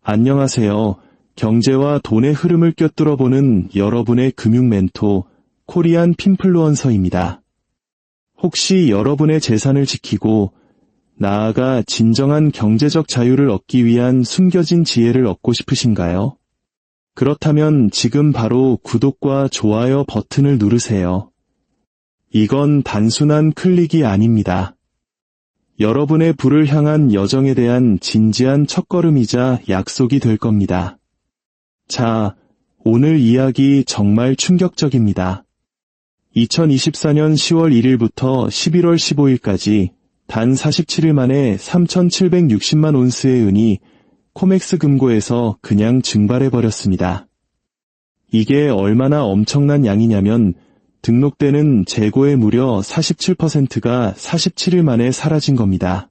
안녕하세요. 경제와 돈의 흐름을 꿰뚫어보는 여러분의 금융 멘토, 코리안 핀플루언서입니다. 혹시 여러분의 재산을 지키고 나아가 진정한 경제적 자유를 얻기 위한 숨겨진 지혜를 얻고 싶으신가요? 그렇다면 지금 바로 구독과 좋아요 버튼을 누르세요. 이건 단순한 클릭이 아닙니다. 여러분의 부를 향한 여정에 대한 진지한 첫걸음이자 약속이 될 겁니다. 자, 오늘 이야기 정말 충격적입니다. 2024년 10월 1일부터 11월 15일까지 단 47일 만에 3,760만 온스의 은이 코맥스 금고에서 그냥 증발해버렸습니다. 이게 얼마나 엄청난 양이냐면 등록되는 재고의 무려 47%가 47일 만에 사라진 겁니다.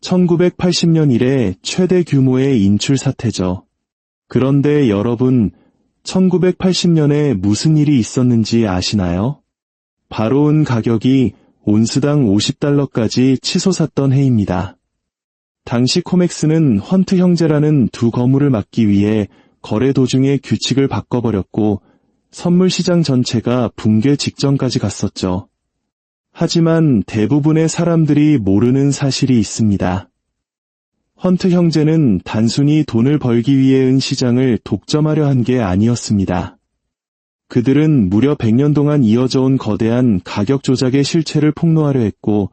1980년 이래 최대 규모의 인출 사태죠. 그런데 여러분, 1980년에 무슨 일이 있었는지 아시나요? 바로 은 가격이 온스당 $50까지 치솟았던 해입니다. 당시 코맥스는 헌트 형제라는 두 거물을 막기 위해 거래 도중에 규칙을 바꿔버렸고 선물 시장 전체가 붕괴 직전까지 갔었죠. 하지만 대부분의 사람들이 모르는 사실이 있습니다. 헌트 형제는 단순히 돈을 벌기 위해 은 시장을 독점하려 한 게 아니었습니다. 그들은 무려 100년 동안 이어져 온 거대한 가격 조작의 실체를 폭로하려 했고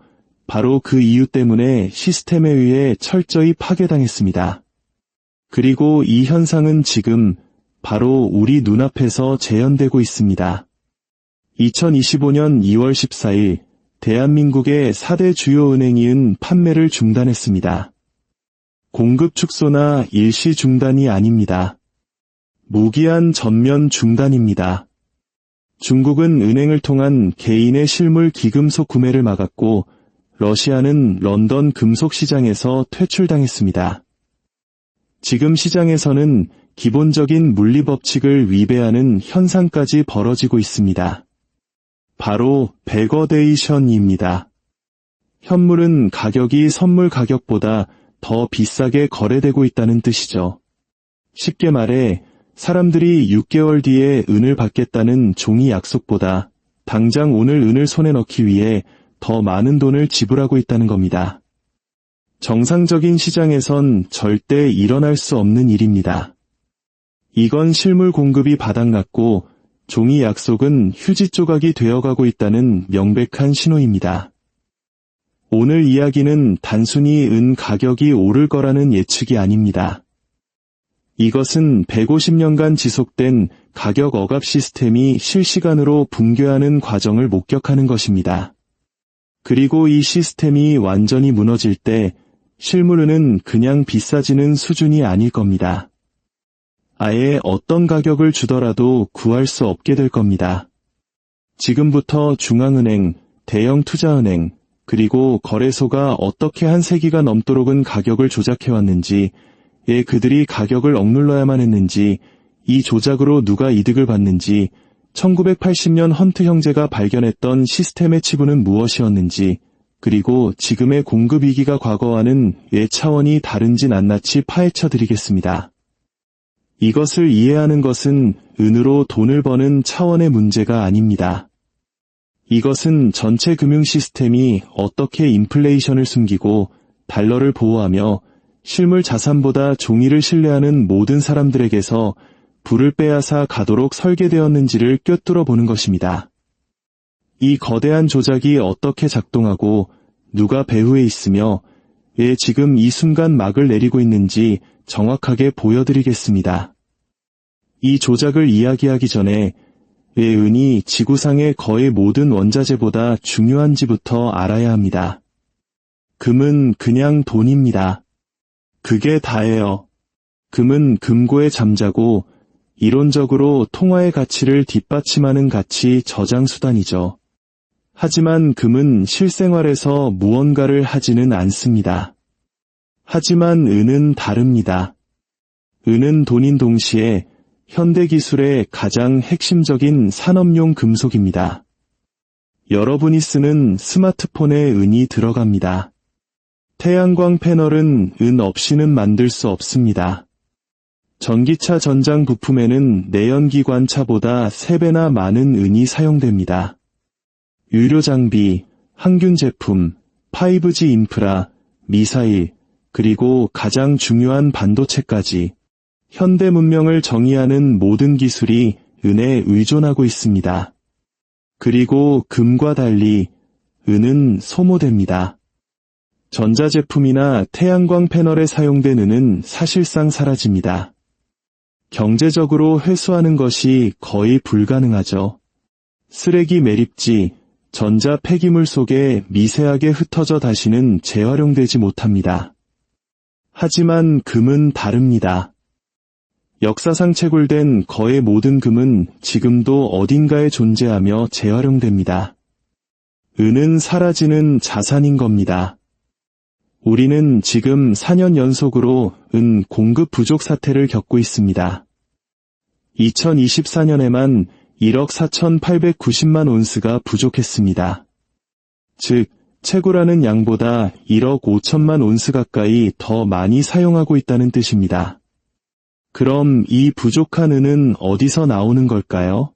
바로 그 이유 때문에 시스템에 의해 철저히 파괴당했습니다. 그리고 이 현상은 지금 바로 우리 눈앞에서 재현되고 있습니다. 2025년 2월 14일 대한민국의 4대 주요 은행이 은 판매를 중단했습니다. 공급 축소나 일시 중단이 아닙니다. 무기한 전면 중단입니다. 중국은 은행을 통한 개인의 실물 기금속 구매를 막았고 러시아는 런던 금속 시장에서 퇴출당했습니다. 지금 시장에서는 기본적인 물리 법칙을 위배하는 현상까지 벌어지고 있습니다. 바로 베거데이션입니다. 현물은 가격이 선물 가격보다 더 비싸게 거래되고 있다는 뜻이죠. 쉽게 말해 사람들이 6개월 뒤에 은을 받겠다는 종이 약속보다 당장 오늘 은을 손에 넣기 위해 더 많은 돈을 지불하고 있다는 겁니다. 정상적인 시장에선 절대 일어날 수 없는 일입니다. 이건 실물 공급이 바닥났고 종이 약속은 휴지 조각이 되어가고 있다는 명백한 신호입니다. 오늘 이야기는 단순히 은 가격이 오를 거라는 예측이 아닙니다. 이것은 150년간 지속된 가격 억압 시스템이 실시간으로 붕괴하는 과정을 목격하는 것입니다. 그리고 이 시스템이 완전히 무너질 때 실물은은 그냥 비싸지는 수준이 아닐 겁니다. 아예 어떤 가격을 주더라도 구할 수 없게 될 겁니다. 지금부터 중앙은행, 대형 투자은행, 그리고 거래소가 어떻게 한 세기가 넘도록은 가격을 조작해왔는지, 왜 그들이 가격을 억눌러야만 했는지, 이 조작으로 누가 이득을 받는지, 1980년 헌트 형제가 발견했던 시스템의 치부는 무엇이었는지, 그리고 지금의 공급 위기가 과거와는 왜 차원이 다른지 낱낱이 파헤쳐드리겠습니다. 이것을 이해하는 것은 은으로 돈을 버는 차원의 문제가 아닙니다. 이것은 전체 금융 시스템이 어떻게 인플레이션을 숨기고 달러를 보호하며 실물 자산보다 종이를 신뢰하는 모든 사람들에게서 불을 빼앗아 가도록 설계되었는지를 꿰뚫어 보는 것입니다. 이 거대한 조작이 어떻게 작동하고 누가 배후에 있으며 왜 지금 이 순간 막을 내리고 있는지 정확하게 보여드리겠습니다. 이 조작을 이야기하기 전에 왜 은이 지구상의 거의 모든 원자재보다 중요한지부터 알아야 합니다. 금은 그냥 돈입니다. 그게 다예요. 금은 금고에 잠자고 이론적으로 통화의 가치를 뒷받침하는 가치 저장 수단이죠. 하지만 금은 실생활에서 무언가를 하지는 않습니다. 하지만 은은 다릅니다. 은은 돈인 동시에 현대기술의 가장 핵심적인 산업용 금속입니다. 여러분이 쓰는 스마트폰에 은이 들어갑니다. 태양광 패널은 은 없이는 만들 수 없습니다. 전기차 전장 부품에는 내연기관차보다 3배나 많은 은이 사용됩니다. 유료 장비, 항균 제품, 5G 인프라, 미사일, 그리고 가장 중요한 반도체까지 현대 문명을 정의하는 모든 기술이 은에 의존하고 있습니다. 그리고 금과 달리 은은 소모됩니다. 전자제품이나 태양광 패널에 사용된 은은 사실상 사라집니다. 경제적으로 회수하는 것이 거의 불가능하죠. 쓰레기 매립지, 전자 폐기물 속에 미세하게 흩어져 다시는 재활용되지 못합니다. 하지만 금은 다릅니다. 역사상 채굴된 거의 모든 금은 지금도 어딘가에 존재하며 재활용됩니다. 은은 사라지는 자산인 겁니다. 우리는 지금 4년 연속으로 은 공급 부족 사태를 겪고 있습니다. 2024년에만 1억 4,890만 온스가 부족했습니다. 즉, 채굴하는 양보다 1억 5천만 온스 가까이 더 많이 사용하고 있다는 뜻입니다. 그럼 이 부족한 은은 어디서 나오는 걸까요?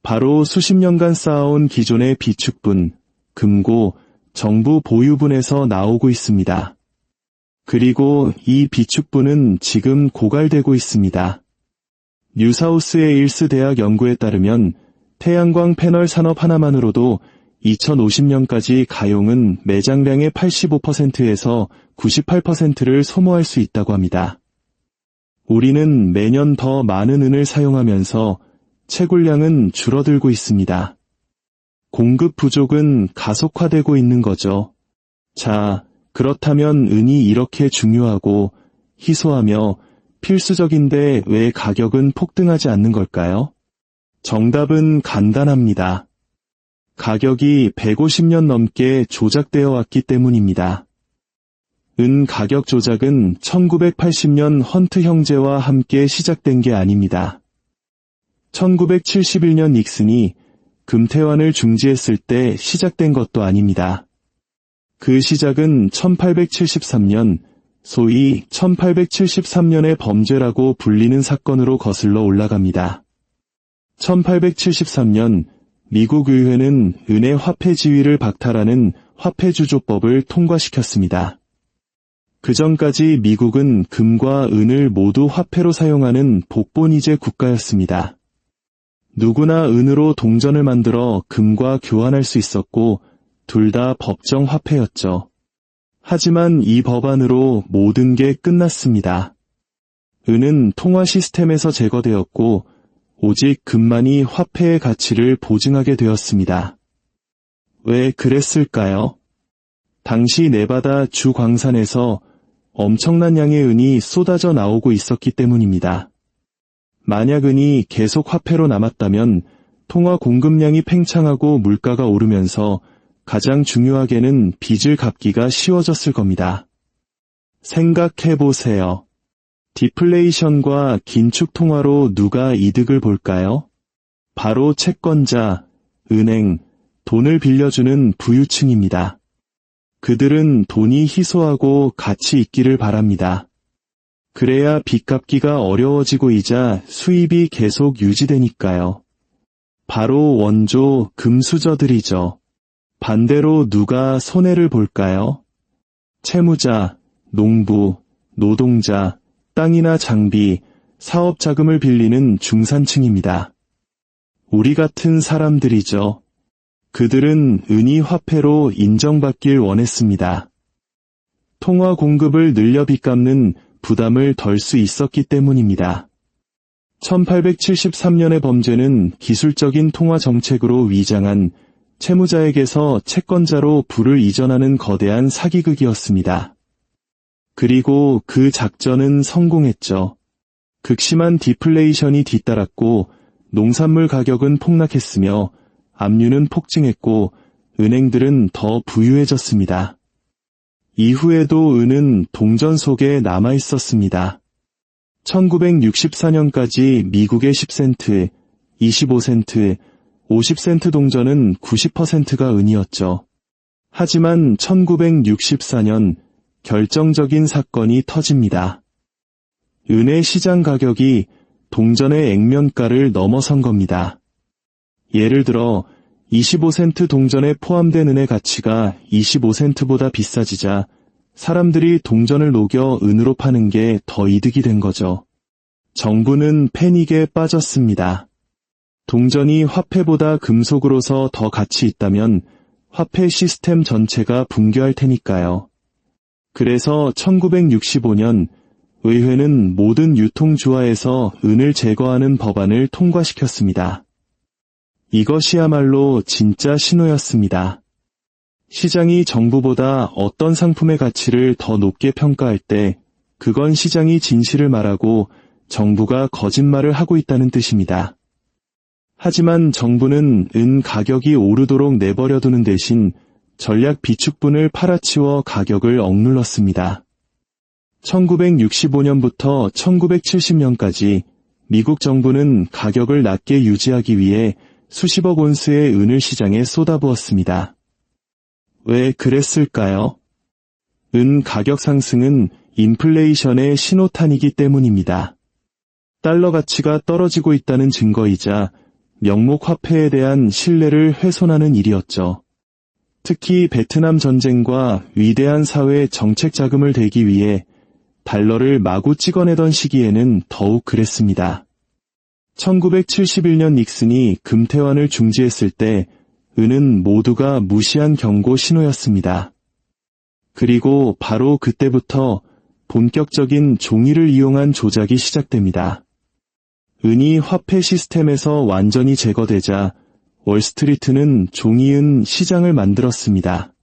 바로 수십 년간 쌓아온 기존의 비축분, 금고, 정부 보유분에서 나오고 있습니다. 그리고 이 비축분은 지금 고갈되고 있습니다. 뉴사우스웨일스 대학 연구에 따르면 태양광 패널 산업 하나만으로도 2050년까지 가용은 매장량의 85%에서 98%를 소모할 수 있다고 합니다. 우리는 매년 더 많은 은을 사용하면서 채굴량은 줄어들고 있습니다. 공급 부족은 가속화되고 있는 거죠. 자, 그렇다면 은이 이렇게 중요하고 희소하며 필수적인데 왜 가격은 폭등하지 않는 걸까요? 정답은 간단합니다. 가격이 150년 넘게 조작되어 왔기 때문입니다. 은 가격 조작은 1980년 헌트 형제와 함께 시작된 게 아닙니다. 1971년 닉슨이 금태환을 중지했을 때 시작된 것도 아닙니다. 그 시작은 1873년, 소위 1873년의 범죄라고 불리는 사건으로 거슬러 올라갑니다. 1873년 미국 의회는 은의 화폐 지위를 박탈하는 화폐주조법을 통과시켰습니다. 그 전까지 미국은 금과 은을 모두 화폐로 사용하는 복본위제 국가였습니다. 누구나 은으로 동전을 만들어 금과 교환할 수 있었고 둘 다 법정 화폐였죠. 하지만 이 법안으로 모든 게 끝났습니다. 은은 통화 시스템에서 제거되었고 오직 금만이 화폐의 가치를 보증하게 되었습니다. 왜 그랬을까요? 당시 네바다 주 광산에서 엄청난 양의 은이 쏟아져 나오고 있었기 때문입니다. 만약 은이 계속 화폐로 남았다면 통화 공급량이 팽창하고 물가가 오르면서 가장 중요하게는 빚을 갚기가 쉬워졌을 겁니다. 생각해보세요. 디플레이션과 긴축 통화로 누가 이득을 볼까요? 바로 채권자, 은행, 돈을 빌려주는 부유층입니다. 그들은 돈이 희소하고 가치 있기를 바랍니다. 그래야 빚 갚기가 어려워지고이자 수입이 계속 유지되니까요. 바로 원조 금수저들이죠. 반대로 누가 손해를 볼까요? 채무자, 농부, 노동자, 땅이나 장비, 사업 자금을 빌리는 중산층입니다. 우리 같은 사람들이죠. 그들은 은이 화폐로 인정받길 원했습니다. 통화 공급을 늘려 빚 갚는 부담을 덜 수 있었기 때문입니다. 1873년의 범죄는 기술적인 통화 정책으로 위장한 채무자에게서 채권자로 부를 이전하는 거대한 사기극이었습니다. 그리고 그 작전은 성공했죠. 극심한 디플레이션이 뒤따랐고 농산물 가격은 폭락했으며 압류는 폭증했고 은행들은 더 부유해졌습니다. 이후에도 은은 동전 속에 남아 있었습니다. 1964년까지 미국의 10센트, 25센트, 50센트 동전은 90%가 은이었죠. 하지만 1964년 결정적인 사건이 터집니다. 은의 시장 가격이 동전의 액면가를 넘어선 겁니다. 예를 들어 25센트 동전에 포함된 은의 가치가 25센트보다 비싸지자 사람들이 동전을 녹여 은으로 파는 게 더 이득이 된 거죠. 정부는 패닉에 빠졌습니다. 동전이 화폐보다 금속으로서 더 가치 있다면 화폐 시스템 전체가 붕괴할 테니까요. 그래서 1965년 의회는 모든 유통주화에서 은을 제거하는 법안을 통과시켰습니다. 이것이야말로 진짜 신호였습니다. 시장이 정부보다 어떤 상품의 가치를 더 높게 평가할 때 그건 시장이 진실을 말하고 정부가 거짓말을 하고 있다는 뜻입니다. 하지만 정부는 은 가격이 오르도록 내버려두는 대신 전략 비축분을 팔아치워 가격을 억눌렀습니다. 1965년부터 1970년까지 미국 정부는 가격을 낮게 유지하기 위해 수십억 온스의 은을 시장에 쏟아부었습니다. 왜 그랬을까요? 은 가격 상승은 인플레이션의 신호탄이기 때문입니다. 달러 가치가 떨어지고 있다는 증거이자 명목 화폐에 대한 신뢰를 훼손하는 일이었죠. 특히 베트남 전쟁과 위대한 사회 정책 자금을 대기 위해 달러를 마구 찍어내던 시기에는 더욱 그랬습니다. 1971년 닉슨이 금태환을 중지했을 때 은은 모두가 무시한 경고 신호였습니다. 그리고 바로 그때부터 본격적인 종이를 이용한 조작이 시작됩니다. 은이 화폐 시스템에서 완전히 제거되자 월스트리트는 종이은 시장을 만들었습니다.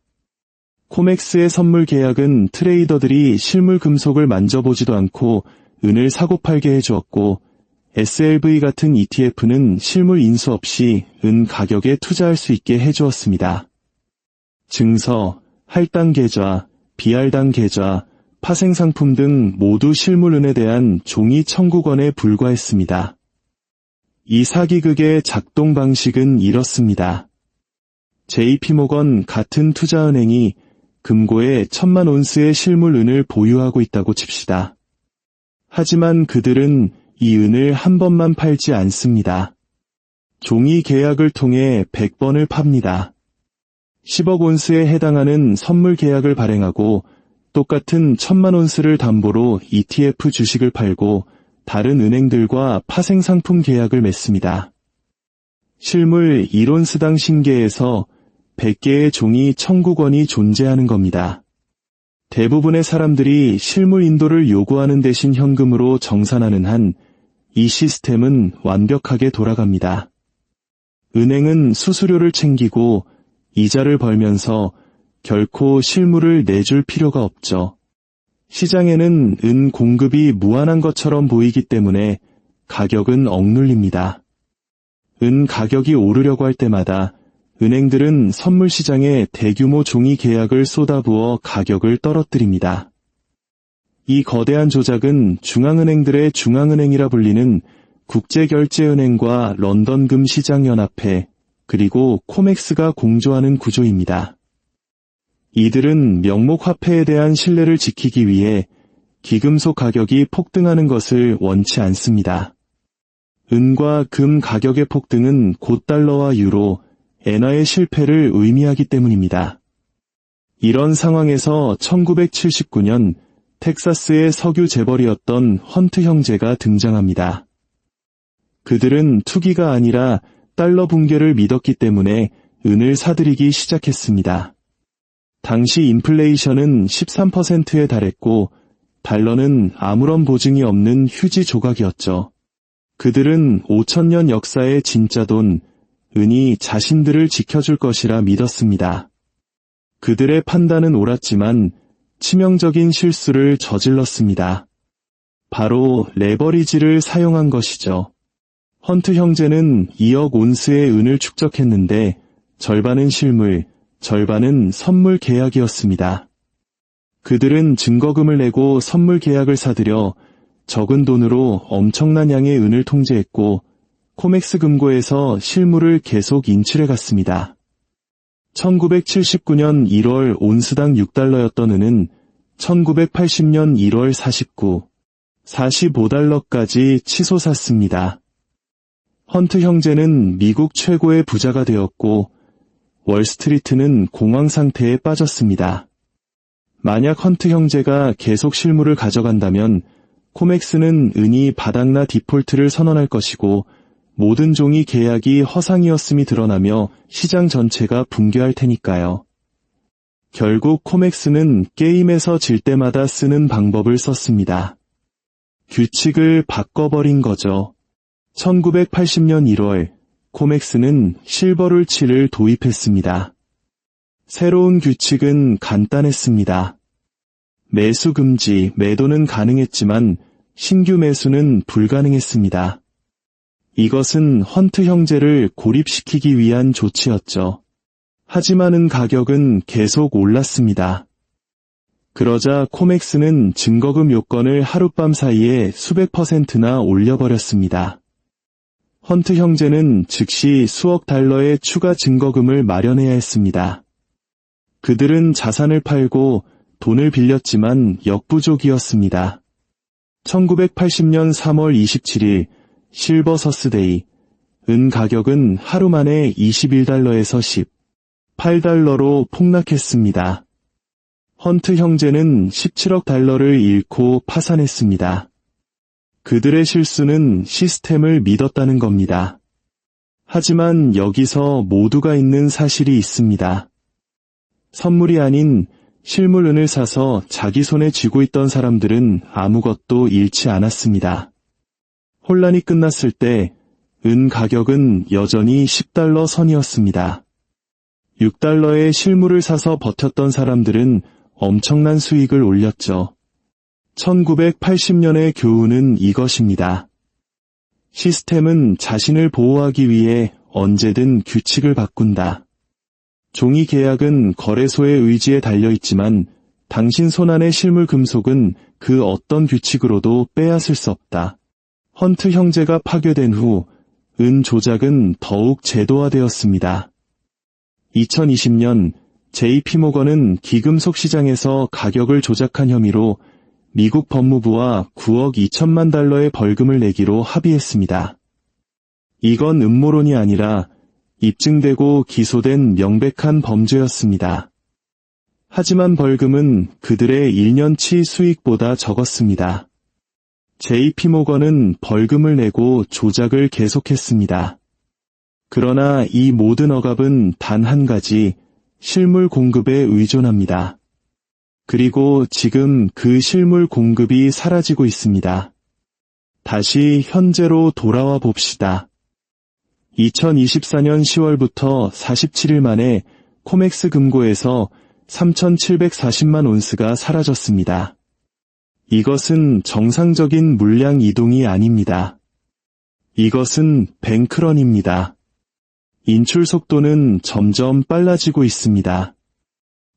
코맥스의 선물 계약은 트레이더들이 실물 금속을 만져보지도 않고 은을 사고팔게 해주었고 SLV 같은 ETF는 실물 인수 없이 은 가격에 투자할 수 있게 해주었습니다. 증서, 할당 계좌, 비할당 계좌, 파생상품 등 모두 실물 은에 대한 종이 청구권에 불과했습니다. 이 사기극의 작동 방식은 이렇습니다. JP모건 같은 투자은행이 금고에 1000만 온스의 실물 은을 보유하고 있다고 칩시다. 하지만 그들은 이 은을 한 번만 팔지 않습니다. 종이 계약을 통해 100번을 팝니다. 10억 온스에 해당하는 선물 계약을 발행하고 똑같은 1000만 온스를 담보로 ETF 주식을 팔고 다른 은행들과 파생상품 계약을 맺습니다. 실물 1온스당 신계에서 100개의 종이 청구권이 존재하는 겁니다. 대부분의 사람들이 실물 인도를 요구하는 대신 현금으로 정산하는 한 이 시스템은 완벽하게 돌아갑니다. 은행은 수수료를 챙기고 이자를 벌면서 결코 실물을 내줄 필요가 없죠. 시장에는 은 공급이 무한한 것처럼 보이기 때문에 가격은 억눌립니다. 은 가격이 오르려고 할 때마다 은행들은 선물 시장에 대규모 종이 계약을 쏟아부어 가격을 떨어뜨립니다. 이 거대한 조작은 중앙은행들의 중앙은행이라 불리는 국제결제은행과 런던금시장연합회 그리고 코맥스가 공조하는 구조입니다. 이들은 명목 화폐에 대한 신뢰를 지키기 위해 기금속 가격이 폭등하는 것을 원치 않습니다. 은과 금 가격의 폭등은 곧 달러와 유로, 엔화의 실패를 의미하기 때문입니다. 이런 상황에서 1979년 텍사스의 석유 재벌이었던 헌트 형제가 등장합니다. 그들은 투기가 아니라 달러 붕괴를 믿었기 때문에 은을 사들이기 시작했습니다. 당시 인플레이션은 13%에 달했고 달러는 아무런 보증이 없는 휴지 조각이었죠. 그들은 5000년 역사의 진짜 돈, 은이 자신들을 지켜줄 것이라 믿었습니다. 그들의 판단은 옳았지만 치명적인 실수를 저질렀습니다. 바로 레버리지를 사용한 것이죠. 헌트 형제는 2억 온스의 은을 축적했는데 절반은 실물, 절반은 선물 계약이었습니다. 그들은 증거금을 내고 선물 계약을 사들여 적은 돈으로 엄청난 양의 은을 통제했고 코맥스 금고에서 실물을 계속 인출해 갔습니다. 1979년 1월 온스당 $6였던 은은 1980년 1월 49, 45달러까지 치솟았습니다. 헌트 형제는 미국 최고의 부자가 되었고 월스트리트는 공황 상태에 빠졌습니다. 만약 헌트 형제가 계속 실물을 가져간다면 코맥스는 은이 바닥나 디폴트를 선언할 것이고 모든 종이 계약이 허상이었음이 드러나며 시장 전체가 붕괴할 테니까요. 결국 코맥스는 게임에서 질 때마다 쓰는 방법을 썼습니다. 규칙을 바꿔버린 거죠. 1980년 1월 코맥스는 실버룰7을 도입했습니다. 새로운 규칙은 간단했습니다. 매수 금지, 매도는 가능했지만 신규 매수는 불가능했습니다. 이것은 헌트 형제를 고립시키기 위한 조치였죠. 하지만 은 가격은 계속 올랐습니다. 그러자 코맥스는 증거금 요건을 하룻밤 사이에 수백 %나 올려버렸습니다. 헌트 형제는 즉시 수억 달러의 추가 증거금을 마련해야 했습니다. 그들은 자산을 팔고 돈을 빌렸지만 역부족이었습니다. 1980년 3월 27일 실버 서스데이, 은 가격은 하루 만에 21달러에서 18달러로 폭락했습니다. 헌트 형제는 17억 달러를 잃고 파산했습니다. 그들의 실수는 시스템을 믿었다는 겁니다. 하지만 여기서 모두가 있는 사실이 있습니다. 선물이 아닌 실물 은을 사서 자기 손에 쥐고 있던 사람들은 아무것도 잃지 않았습니다. 혼란이 끝났을 때 은 가격은 여전히 10달러 선이었습니다. 6달러의 실물을 사서 버텼던 사람들은 엄청난 수익을 올렸죠. 1980년의 교훈은 이것입니다. 시스템은 자신을 보호하기 위해 언제든 규칙을 바꾼다. 종이 계약은 거래소의 의지에 달려있지만 당신 손안의 실물 금속은 그 어떤 규칙으로도 빼앗을 수 없다. 헌트 형제가 파괴된 후 은 조작은 더욱 제도화되었습니다. 2020년 JP모건은 기금속 시장에서 가격을 조작한 혐의로 미국 법무부와 9억 2천만 달러의 벌금을 내기로 합의했습니다. 이건 음모론이 아니라 입증되고 기소된 명백한 범죄였습니다. 하지만 벌금은 그들의 1년치 수익보다 적었습니다. JP모건은 벌금을 내고 조작을 계속했습니다. 그러나 이 모든 억압은 단 한 가지, 실물 공급에 의존합니다. 그리고 지금 그 실물 공급이 사라지고 있습니다. 다시 현재로 돌아와 봅시다. 2024년 10월부터 47일 만에 코맥스 금고에서 3,740만 온스가 사라졌습니다. 이것은 정상적인 물량 이동이 아닙니다. 이것은 뱅크런입니다. 인출 속도는 점점 빨라지고 있습니다.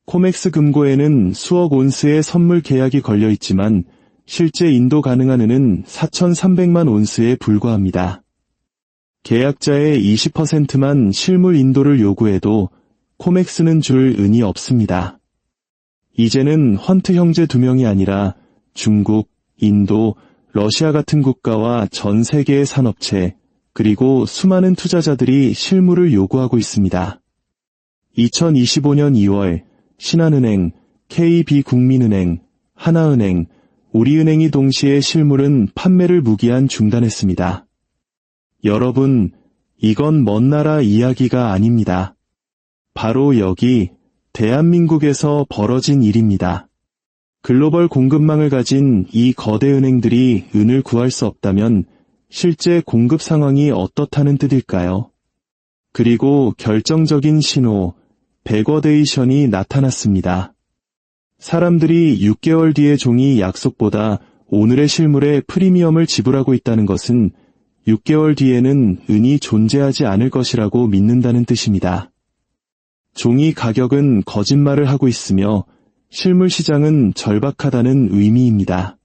코맥스 금고에는 수억 온스의 선물 계약이 걸려 있지만 실제 인도 가능한 은은 4,300만 온스에 불과합니다. 계약자의 20%만 실물 인도를 요구해도 코맥스는 줄 은이 없습니다. 이제는 헌트 형제 2명이 아니라 중국, 인도, 러시아 같은 국가와 전 세계의 산업체, 그리고 수많은 투자자들이 실물을 요구하고 있습니다. 2025년 2월 신한은행, KB국민은행, 하나은행, 우리은행이 동시에 실물은 판매를 무기한 중단했습니다. 여러분, 이건 먼 나라 이야기가 아닙니다. 바로 여기 대한민국에서 벌어진 일입니다. 글로벌 공급망을 가진 이 거대 은행들이 은을 구할 수 없다면 실제 공급 상황이 어떻다는 뜻일까요? 그리고 결정적인 신호, 백워데이션이 나타났습니다. 사람들이 6개월 뒤의 종이 약속보다 오늘의 실물에 프리미엄을 지불하고 있다는 것은 6개월 뒤에는 은이 존재하지 않을 것이라고 믿는다는 뜻입니다. 종이 가격은 거짓말을 하고 있으며 실물 시장은 절박하다는 의미입니다.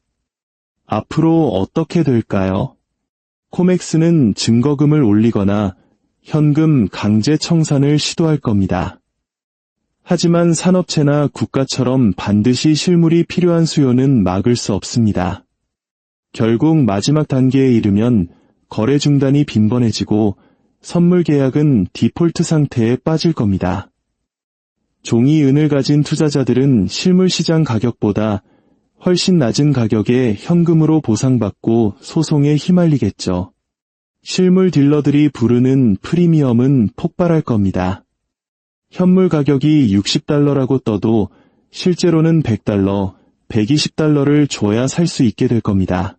앞으로 어떻게 될까요? 코맥스는 증거금을 올리거나 현금 강제 청산을 시도할 겁니다. 하지만 산업체나 국가처럼 반드시 실물이 필요한 수요는 막을 수 없습니다. 결국 마지막 단계에 이르면 거래 중단이 빈번해지고 선물 계약은 디폴트 상태에 빠질 겁니다. 종이 은을 가진 투자자들은 실물 시장 가격보다 훨씬 낮은 가격에 현금으로 보상받고 소송에 휘말리겠죠. 실물 딜러들이 부르는 프리미엄은 폭발할 겁니다. 현물 가격이 $60라고 떠도 실제로는 $100, $120를 줘야 살 수 있게 될 겁니다.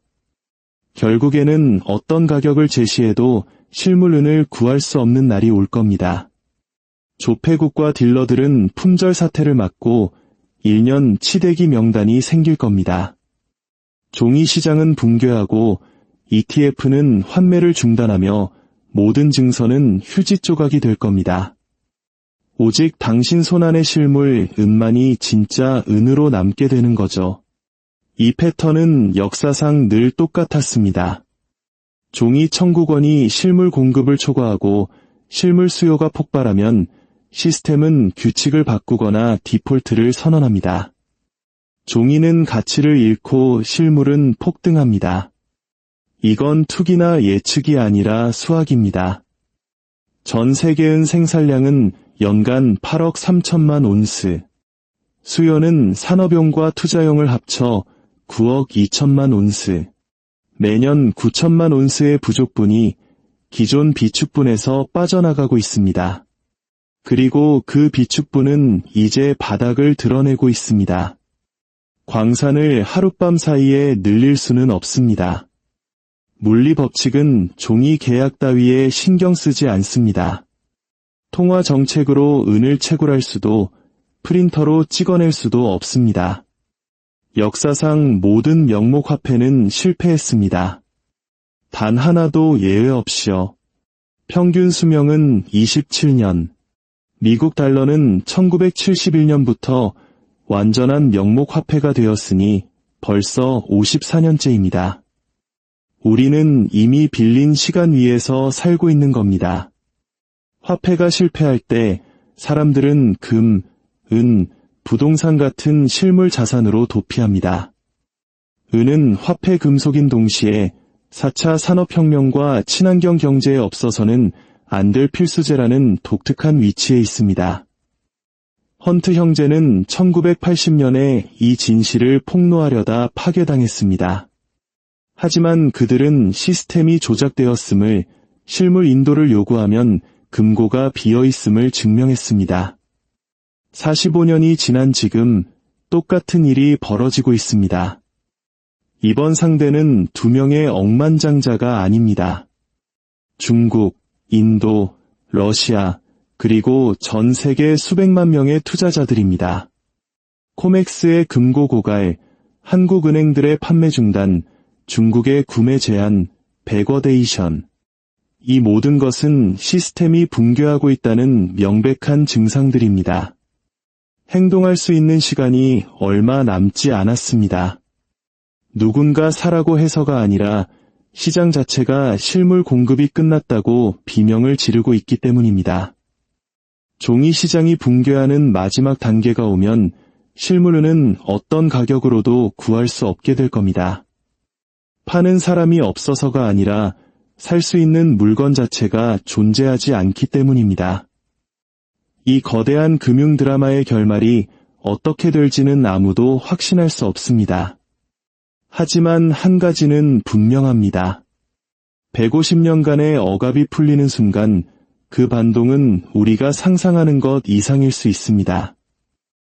결국에는 어떤 가격을 제시해도 실물 은을 구할 수 없는 날이 올 겁니다. 조폐국과 딜러들은 품절 사태를 막고 1년 치대기 명단이 생길 겁니다. 종이 시장은 붕괴하고 ETF는 환매를 중단하며 모든 증서는 휴지 조각이 될 겁니다. 오직 당신 손안의 실물 은만이 진짜 은으로 남게 되는 거죠. 이 패턴은 역사상 늘 똑같았습니다. 종이 청구권이 실물 공급을 초과하고 실물 수요가 폭발하면 시스템은 규칙을 바꾸거나 디폴트를 선언합니다. 종이는 가치를 잃고 실물은 폭등합니다. 이건 투기나 예측이 아니라 수학입니다. 전 세계은 생산량은 연간 8억 3천만 온스, 수요는 산업용과 투자용을 합쳐 9억 2천만 온스, 매년 9천만 온스의 부족분이 기존 비축분에서 빠져나가고 있습니다. 그리고 그 비축분은 이제 바닥을 드러내고 있습니다. 광산을 하룻밤 사이에 늘릴 수는 없습니다. 물리 법칙은 종이 계약 따위에 신경 쓰지 않습니다. 통화 정책으로 은을 채굴할 수도 프린터로 찍어낼 수도 없습니다. 역사상 모든 명목 화폐는 실패했습니다. 단 하나도 예외 없이요. 평균 수명은 27년. 미국 달러는 1971년부터 완전한 명목 화폐가 되었으니 벌써 54년째입니다. 우리는 이미 빌린 시간 위에서 살고 있는 겁니다. 화폐가 실패할 때 사람들은 금, 은, 부동산 같은 실물 자산으로 도피합니다. 은은 화폐 금속인 동시에 4차 산업혁명과 친환경 경제에 없어서는 안 될 필수재라는 독특한 위치에 있습니다. 헌트 형제는 1980년에 이 진실을 폭로하려다 파괴당했습니다. 하지만 그들은 시스템이 조작되었음을, 실물 인도를 요구하면 금고가 비어있음을 증명했습니다. 45년이 지난 지금 똑같은 일이 벌어지고 있습니다. 이번 상대는 두 명의 억만장자가 아닙니다. 중국, 인도, 러시아, 그리고 전 세계 수백만 명의 투자자들입니다. 코맥스의 금고 고갈, 한국은행들의 판매 중단, 중국의 구매 제한, 백워데이션. 이 모든 것은 시스템이 붕괴하고 있다는 명백한 증상들입니다. 행동할 수 있는 시간이 얼마 남지 않았습니다. 누군가 사라고 해서가 아니라 시장 자체가 실물 공급이 끝났다고 비명을 지르고 있기 때문입니다. 종이 시장이 붕괴하는 마지막 단계가 오면 실물은 어떤 가격으로도 구할 수 없게 될 겁니다. 파는 사람이 없어서가 아니라 살 수 있는 물건 자체가 존재하지 않기 때문입니다. 이 거대한 금융 드라마의 결말이 어떻게 될지는 아무도 확신할 수 없습니다. 하지만 한 가지는 분명합니다. 150년간의 억압이 풀리는 순간 그 반동은 우리가 상상하는 것 이상일 수 있습니다.